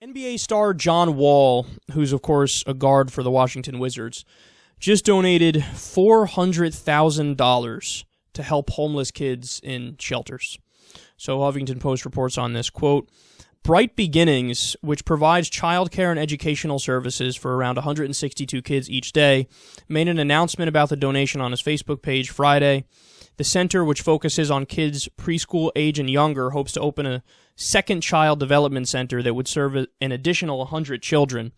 NBA star John Wall, who's of course a guard for the Washington Wizards, just donated $400,000 to help homeless kids in shelters. So Huffington Post reports on this, quote, Bright Beginnings, which provides childcare and educational services for around 162 kids each day, made an announcement about the donation on its Facebook page Friday. The center, which focuses on kids preschool age and younger, hopes to open a second child development center that would serve an additional 100 children.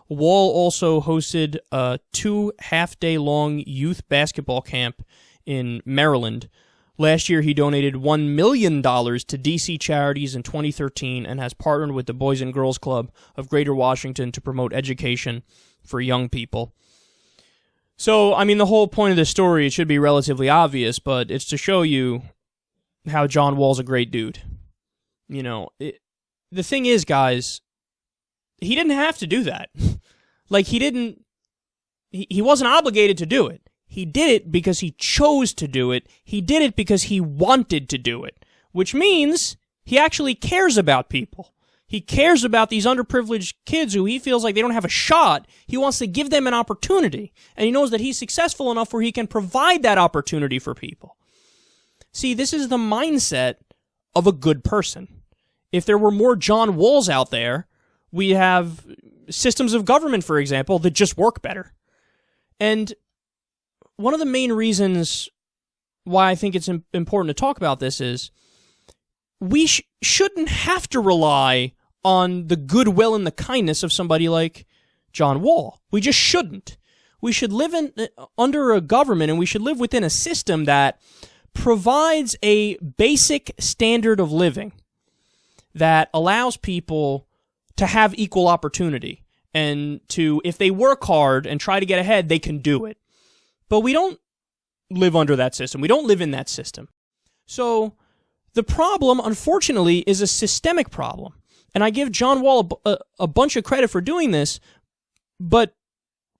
Wall also hosted a 2 half-day-long youth basketball camp in Maryland. Last year, he donated $1 million to D.C. charities in 2013 and has partnered with the Boys and Girls Club of Greater Washington to promote education for young people. So, I mean, the whole point of this story, it should be relatively obvious, but it's to show you how John Wall's a great dude. You know, the thing is, guys, he didn't have to do that. Like, he wasn't obligated to do it. He did it because he chose to do it. He did it because he wanted to do it, which means he actually cares about people. He cares about these underprivileged kids who he feels like they don't have a shot. He wants to give them an opportunity, and he knows that he's successful enough where he can provide that opportunity for people. See, this is the mindset of a good person. If there were more John Walls out there, we have systems of government, for example, that just work better. And one of the main reasons why I think it's important to talk about this is we shouldn't have to rely on the goodwill and the kindness of somebody like John Wall. We just shouldn't. We should live under a government, and we should live within a system that provides a basic standard of living that allows people to have equal opportunity and to, if they work hard and try to get ahead, they can do it. But we don't live under that system. We don't live in that system. So the problem, unfortunately, is a systemic problem. And I give John Wall a bunch of credit for doing this, but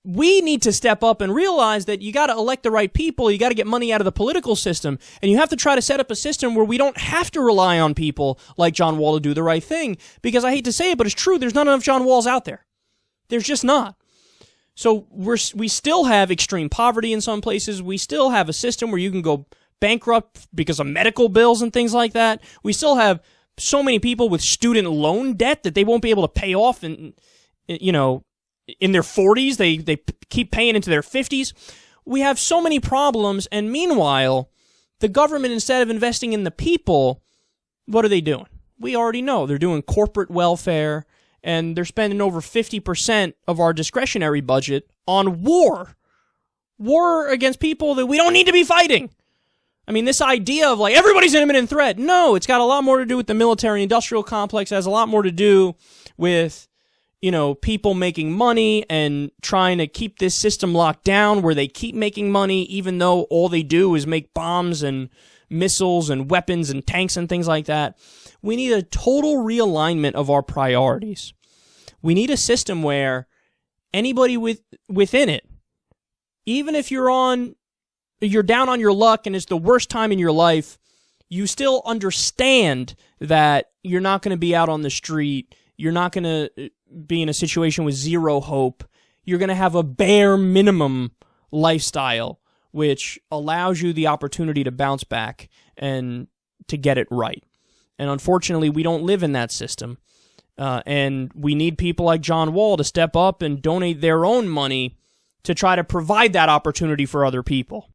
we need to step up and realize that you got to elect the right people, you got to get money out of the political system, and you have to try to set up a system where we don't have to rely on people like John Wall to do the right thing. Because I hate to say it, but it's true, there's not enough John Walls out there. There's just not. So we still have extreme poverty in some places. We still have a system where you can go bankrupt because of medical bills and things like that. We still have so many people with student loan debt that they won't be able to pay off in their 40s. They keep paying into their 50s. We have so many problems, and meanwhile, the government, instead of investing in the people, what are they doing? We already know. They're doing corporate welfare, and they're spending over 50% of our discretionary budget on war. War against people that we don't need to be fighting. I mean, this idea of, like, everybody's an imminent threat. No, it's got a lot more to do with the military-industrial complex. It has a lot more to do with, people making money and trying to keep this system locked down where they keep making money even though all they do is make bombs and missiles and weapons and tanks and things like that. We need a total realignment of our priorities. We need a system where anybody within it, even if you're down on your luck and it's the worst time in your life, you still understand that you're not going to be out on the street. You're not going to be in a situation with zero hope. You're going to have a bare minimum lifestyle, which allows you the opportunity to bounce back and to get it right. And unfortunately, we don't live in that system. And we need people like John Wall to step up and donate their own money to try to provide that opportunity for other people.